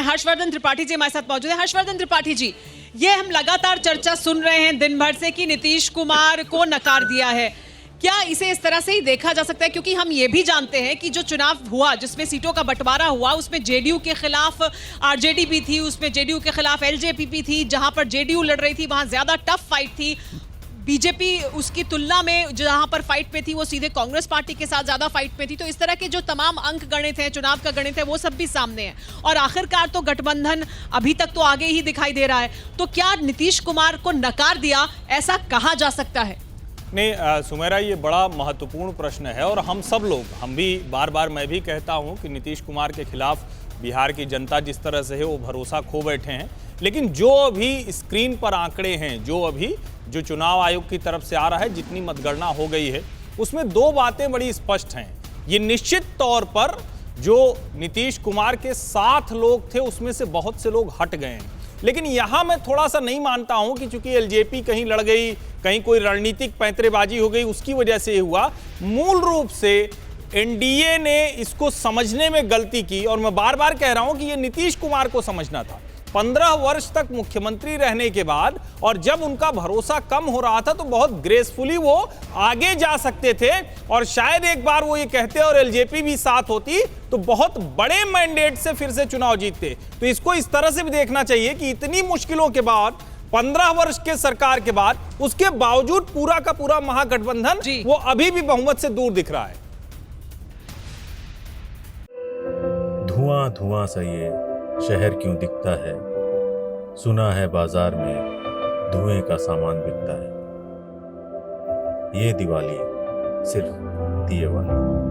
हर्षवर्धन त्रिपाठी जी हमारे साथ मौजूद है। हर्षवर्धन त्रिपाठी जी, ये हम लगातार चर्चा सुन रहे हैं दिन भर से कि नीतीश कुमार को नकार दिया है। क्या इसे इस तरह से ही देखा जा सकता है? क्योंकि हम ये भी जानते हैं कि जो चुनाव हुआ, जिसमें सीटों का बंटवारा हुआ, उसमें जेडीयू के खिलाफ आरजेडी भी थी, उसमें जेडीयू के खिलाफ एलजेपी भी थी। जहां पर जेडीयू लड़ रही थी वहां ज्यादा टफ फाइट थी। बीजेपी उसकी तुलना में जहां पर फाइट पे थी वो सीधे कांग्रेस पार्टी के साथ ज्यादा फाइट पे थी। तो इस तरह के जो तमाम अंक गणित है, चुनाव का गणित है, वो सब भी सामने है और आखिरकार तो गठबंधन अभी तक तो आगे ही दिखाई दे रहा है। तो क्या नीतीश कुमार को नकार दिया, ऐसा कहा जा सकता है? नहीं सुमेरा, ये बड़ा महत्वपूर्ण प्रश्न है और हम सब लोग, हम भी बार बार, मैं भी कहता हूं कि नीतीश कुमार के खिलाफ बिहार की जनता जिस तरह से है वो भरोसा खो बैठे हैं। लेकिन जो अभी स्क्रीन पर आंकड़े हैं, जो चुनाव आयोग की तरफ से आ रहा है, जितनी मतगणना हो गई है, उसमें दो बातें बड़ी स्पष्ट हैं। ये निश्चित तौर पर जो नीतीश कुमार के साथ लोग थे उसमें से बहुत से लोग हट गए हैं। लेकिन यहां मैं थोड़ा सा नहीं मानता हूं कि चूंकि एलजेपी कहीं लड़ गई, कहीं कोई रणनीतिक पैंतरेबाजी हो गई, उसकी वजह से हुआ। मूल रूप से एनडीए ने इसको समझने में गलती की और मैं बार बार कह रहा हूं कि यह नीतीश कुमार को समझना था। 15 वर्ष तक मुख्यमंत्री रहने के बाद और जब उनका भरोसा कम हो रहा था तो बहुत ग्रेसफुली वो आगे जा सकते थे और शायद एक बार वो ये कहते और एलजेपी भी साथ होती तो बहुत बड़े मैंडेट से फिर से चुनाव जीतते। तो इसको इस तरह से भी देखना चाहिए कि इतनी मुश्किलों के बाद, 15 वर्ष के सरकार के बाद, उसके बावजूद पूरा का पूरा महागठबंधन वो अभी भी बहुमत से दूर दिख रहा है। धुआं धुआं सा ये शहर क्यों दिखता है, सुना है बाजार में धुएं का सामान बिकता है। ये दिवाली सिर्फ दिए वाली।